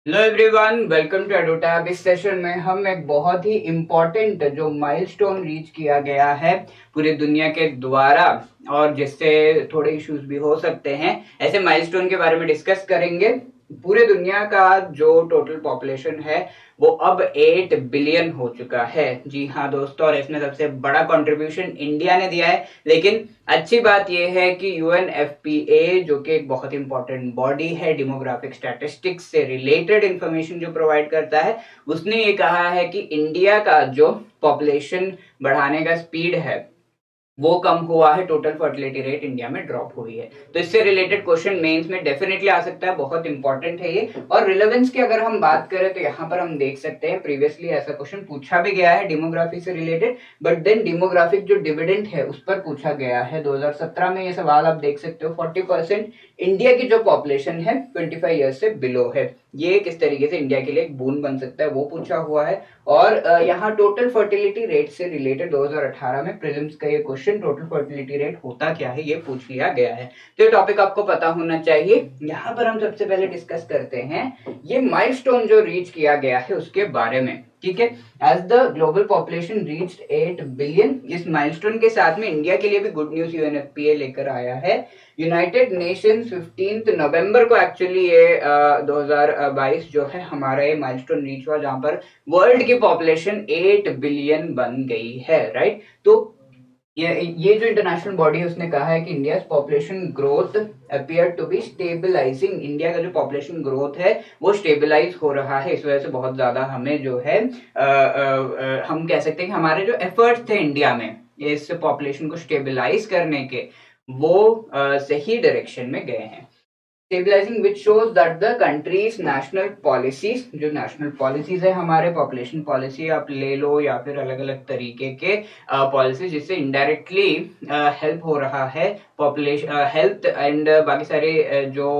Hello everyone, welcome to एडोटैब। इस session में हम एक बहुत ही इम्पोर्टेंट जो माइलस्टोन रीच किया गया है पूरी दुनिया के द्वारा और जिससे थोड़े इश्यूज भी हो सकते हैं, ऐसे माइलस्टोन के बारे में डिस्कस करेंगे। पूरे दुनिया का जो टोटल पॉपुलेशन है वो अब 8 बिलियन हो चुका है। जी हाँ दोस्तों, और इसमें सबसे बड़ा कंट्रीब्यूशन इंडिया ने दिया है। लेकिन अच्छी बात यह है कि यूएनएफपीए जो कि एक बहुत इंपॉर्टेंट बॉडी है डेमोग्राफिक स्टैटिस्टिक्स से रिलेटेड इंफॉर्मेशन जो प्रोवाइड करता है, उसने ये कहा है कि इंडिया का जो पॉपुलेशन बढ़ाने का स्पीड है वो कम हुआ है, टोटल फर्टिलिटी रेट इंडिया में ड्रॉप हुई है। तो इससे रिलेटेड क्वेश्चन मेंस में डेफिनेटली आ सकता है, बहुत इंपॉर्टेंट है ये। और रिलेवेंस की अगर हम बात करें तो यहाँ पर हम देख सकते हैं प्रीवियसली ऐसा क्वेश्चन पूछा भी गया है डेमोग्राफी से रिलेटेड, बट देन डेमोग्राफिक जो डिविडेंड है उस पर पूछा गया है 2017 में। ये सवाल आप देख सकते हो, 40% इंडिया की जो पॉपुलेशन है 25 ईयर्स से बिलो है, ये किस तरीके से इंडिया के लिए एक बून बन सकता है वो पूछा हुआ है। और यहाँ टोटल फर्टिलिटी रेट से रिलेटेड 2018 में प्रीलिम्स का ये क्वेश्चन, टोटल फर्टिलिटी रेट होता क्या है, ये पूछ लिया गया है। तो ये टॉपिक आपको पता होना चाहिए। यहाँ पर हम सबसे पहले डिस्कस करते हैं ये माइलस्टोन जो रीच किया गया है उसके बारे में। ठीक है, as the global population reached 8 billion, इस माइलस्टोन के साथ में इंडिया के लिए भी गुड न्यूज यूएनएफपीए लेकर आया है। यूनाइटेड नेशंस 15 नवंबर को एक्चुअली ये 2022 जो है हमारा ये माइलस्टोन रीच हुआ, जहां पर वर्ल्ड की पॉपुलेशन 8 बिलियन बन गई है। राइट, तो ये जो इंटरनेशनल बॉडी है उसने कहा है कि India population growth appear to be stabilising, India का जो पॉपुलेशन ग्रोथ है वो स्टेबलाइज हो रहा है। इस वजह से बहुत ज्यादा हमें जो है हम कह सकते हैं कि हमारे जो एफर्ट्स थे इंडिया में इस पॉपुलेशन को स्टेबलाइज करने के, वो सही डायरेक्शन में गए हैं। Stabilising which shows that the countries national policies, जो नेशनल पॉलिसीज है हमारे, पॉपुलेशन पॉलिसी आप ले लो या फिर अलग अलग तरीके के पॉलिसी, जिससे इनडायरेक्टली हेल्प हो रहा है पॉपुलेशन हेल्थ एंड बाकी सारे जो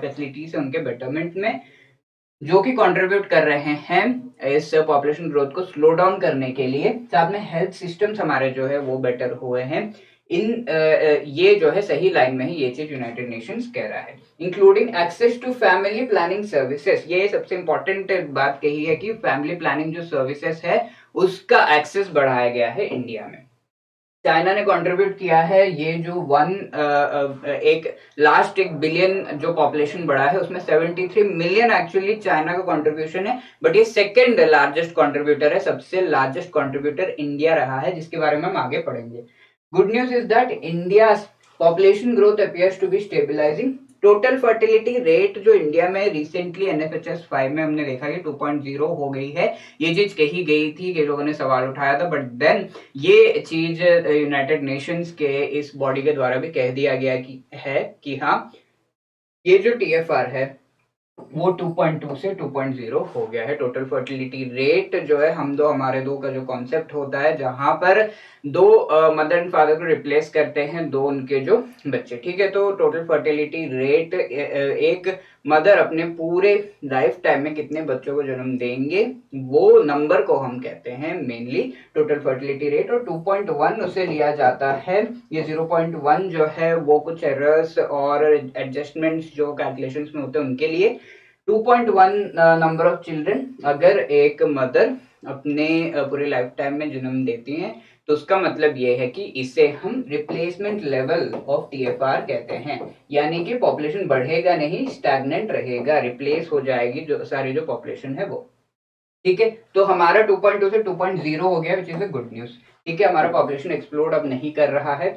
फैसिलिटीज है उनके बेटरमेंट में, जो कि कंट्रीब्यूट कर रहे हैं इस पॉपुलेशन ग्रोथ को स्लो डाउन करने के लिए। साथ में हेल्थ सिस्टम्स हमारे जो है वो बेटर हुए हैं। ये जो है सही लाइन में है, ये चीज यूनाइटेड नेशंस कह रहा है। Including access to family planning services, ये सबसे इंपॉर्टेंट बात कही है कि फैमिली प्लानिंग जो सर्विसेज है उसका एक्सेस बढ़ाया गया है इंडिया में। चाइना ने कंट्रीब्यूट किया है, ये जो एक लास्ट 1 बिलियन जो पॉपुलेशन बढ़ा है उसमें 73 मिलियन एक्चुअली चाइना का कंट्रीब्यूशन है, बट ये सेकंड लार्जेस्ट कंट्रीब्यूटर है। सबसे लार्जेस्ट कंट्रीब्यूटर इंडिया रहा है, जिसके बारे में हम आगे पढ़ेंगे। Good news is that India population growth appears to be stabilising. Total fertility rate जो इंडिया में रिसेंटली एनएफएचएस 5 में हमने देखा कि 2.0 हो गई है। ये चीज कही गई थी कि लोगों ने सवाल उठाया था, बट देन ये चीज यूनाइटेड नेशंस के इस बॉडी के द्वारा भी कह दिया गया कि हाँ, ये जो टीएफआर है वो 2.2 से 2.0 हो गया है। टोटल फर्टिलिटी रेट जो है हम दो हमारे दो का जो कॉन्सेप्ट होता है, जहां पर दो मदर एंड फादर को रिप्लेस करते हैं दो उनके जो बच्चे। ठीक है, तो टोटल फर्टिलिटी रेट एक मदर अपने पूरे लाइफ टाइम में कितने बच्चों को जन्म देंगे वो नंबर को हम कहते हैं मेनली टोटल फर्टिलिटी रेट। और 2.1 उसे लिया जाता है। ये 0.1 जो है वो कुछ एरर्स और एडजस्टमेंट्स जो कैलकुलेशंस में होते हैं उनके लिए। 2.1 नंबर ऑफ चिल्ड्रन अगर एक मदर अपने पूरे लाइफ टाइम में जन्म देती हैं, तो उसका मतलब ये है कि इसे हम रिप्लेसमेंट लेवल ऑफ टीएफआर कहते हैं। यानी कि पॉपुलेशन बढ़ेगा नहीं, स्टैग्नेंट रहेगा, रिप्लेस हो जाएगी जो सारी जो पॉपुलेशन है वो। ठीक है, तो हमारा 2.2 से 2.0 हो गया, which is a good news. ठीक है, हमारा पॉपुलेशन एक्सप्लोड अब नहीं कर रहा है।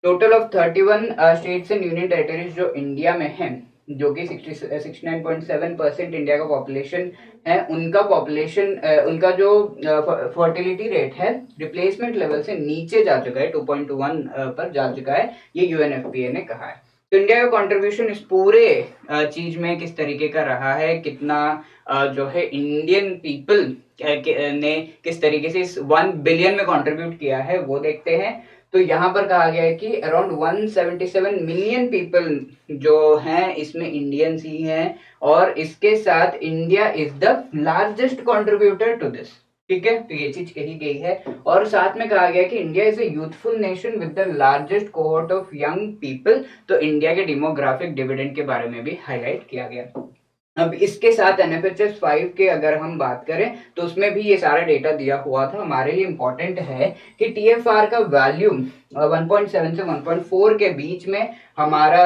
Total of 31 states and union territories जो इंडिया में है, जो कि 69.7% इंडिया का पॉपुलेशन है, उनका पॉपुलेशन उनका जो फर्टिलिटी रेट है रिप्लेसमेंट लेवल से नीचे जा चुका है, 2.1 पर जा चुका है, ये यूएनएफपीए ने कहा है। तो इंडिया का कंट्रीब्यूशन इस पूरे चीज में किस तरीके का रहा है, कितना जो है इंडियन पीपल ने किस तरीके से इस 1 बिलियन में कंट्रीब्यूट किया है वो देखते हैं। तो यहाँ पर कहा गया है कि अराउंड 177 मिलियन पीपल जो हैं इसमें इंडियंस ही हैं, और इसके साथ India is the largest contributor to this. ठीक है, तो ये चीज कही गई है। और साथ में कहा गया कि India is a youthful nation with the largest cohort of young people. तो इंडिया के डेमोग्राफिक डिविडेंड के बारे में भी हाईलाइट किया गया। अब इसके साथ एनएफएचएस 5 के अगर हम बात करें तो उसमें भी ये सारा डेटा दिया हुआ था। हमारे लिए इंपॉर्टेंट है कि टीएफआर का वैल्यू 1.7 से 1.4 के बीच में हमारा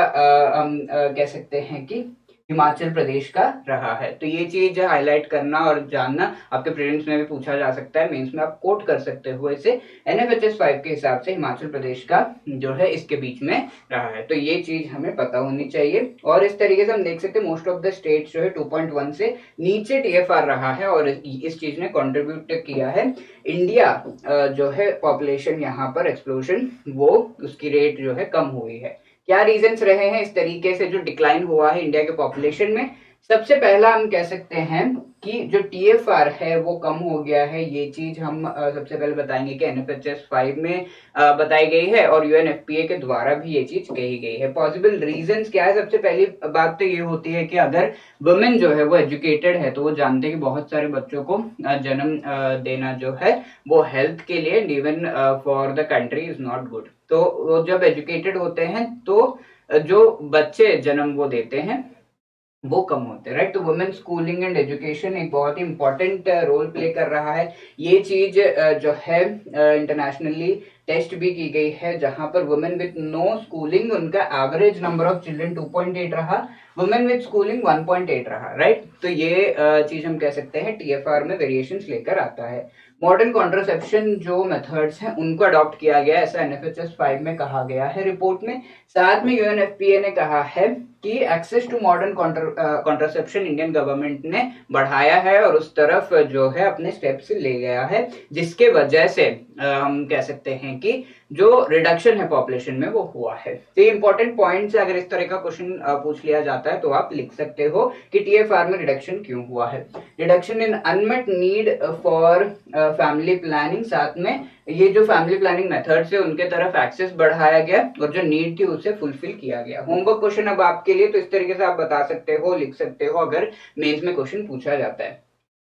हम कह सकते हैं कि हिमाचल प्रदेश का रहा है। तो ये चीज हाईलाइट करना और जानना, आपके प्रीलिम्स में भी पूछा जा सकता है, मेंस में आप कोट कर सकते हो इसे। एनएफएचएस 5 के हिसाब से हिमाचल प्रदेश का जो है इसके बीच में रहा है, तो ये चीज हमें पता होनी चाहिए। और इस तरीके से हम देख सकते हैं मोस्ट ऑफ द स्टेट्स जो है 2.1 से नीचे टीएफआर रहा है और इस चीज ने कंट्रीब्यूट किया है। इंडिया जो है पॉपुलेशन यहाँ पर एक्सप्लोजन वो उसकी रेट जो है कम हुई है। क्या रीजंस रहे हैं इस तरीके से जो डिक्लाइन हुआ है इंडिया के पॉपुलेशन में? सबसे पहला हम कह सकते हैं कि जो टीएफआर है वो कम हो गया है। ये चीज हम सबसे पहले बताएंगे कि एनएफएचएस 5 में बताई गई है और यूएनएफपीए के द्वारा भी ये चीज कही गई है। पॉसिबल रीजंस क्या है? सबसे पहली बात तो ये होती है कि अगर वुमेन जो है वो एजुकेटेड है तो वो जानते हैं कि बहुत सारे बच्चों को जन्म देना जो है वो हेल्थ के लिए even for the country is not good. तो वो जब एजुकेटेड होते हैं तो जो बच्चे जन्म वो देते हैं वो कम होते हैं, राइट। तो वुमेन स्कूलिंग एंड एजुकेशन एक बहुत ही इंपॉर्टेंट रोल प्ले कर रहा है। ये चीज जो है इंटरनेशनली टेस्ट भी की गई है, जहां पर वुमेन विद नो स्कूलिंग उनका एवरेज नंबर ऑफ चिल्ड्रन 2.8 रहा, वुमेन विद स्कूलिंग 1.8 रहा, राइट। तो ये चीज हम कह सकते हैं टीएफआर में वेरिएशंस लेकर आता है। मॉडर्न कॉन्ट्रासेप्शन जो मेथड्स हैं उनको अडॉप्ट किया गया, ऐसा एनएफएचएस 5 में कहा गया है रिपोर्ट में। साथ में यूएनएफपीए ने कहा है कि access to modern contraception Indian government ने बढ़ाया है और उस तरफ जो है अपने स्टेप्स ले गया है, जिसके वजह से हम कह सकते हैं कि जो रिडक्शन है पॉपुलेशन में वो हुआ है। तो ये इंपॉर्टेंट पॉइंट्स, अगर इस तरह का क्वेश्चन पूछ लिया जाता है तो आप लिख सकते हो कि टीएफआर में रिडक्शन क्यों हुआ है। Reduction in unmet need for family planning, साथ में ये जो फैमिली प्लानिंग मेथड्स है उनके तरफ एक्सेस बढ़ाया गया और जो नीड थी उसे फुलफिल किया गया। होमवर्क क्वेश्चन अब आपके लिए, तो इस तरीके से आप बता सकते हो, लिख सकते हो अगर मेंस में क्वेश्चन पूछा जाता है।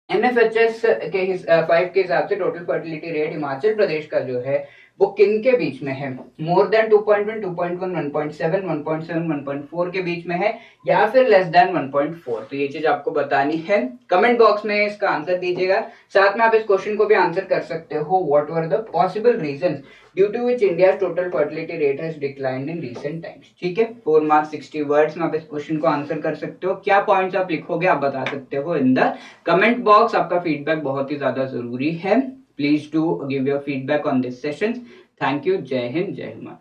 एनएफएचएस के 5 के हिसाब से total fertility rate Himachal Pradesh का जो है वो किन के बीच में है? मोर देन 2.1, 2.1, 1.7, 1.7, 1.4 के बीच में है या फिर लेस देन 1.4? तो ये चीज आपको बतानी है। कमेंट बॉक्स में इसका आंसर दीजिएगा। साथ में आप इस क्वेश्चन को भी आंसर कर सकते हो, what were the possible reasons due to which India total fertility rate has declined in recent times. ठीक है, 4 मार्क्स 60 वर्ड्स में आप इस क्वेश्चन को आंसर कर सकते हो। क्या पॉइंट्स आप लिखोगे आप बता सकते हो इन द कमेंट बॉक्स। आपका फीडबैक बहुत ही ज्यादा जरूरी है। Please do give your feedback on this session. Thank you. जय हिंद, जय हिमाचल।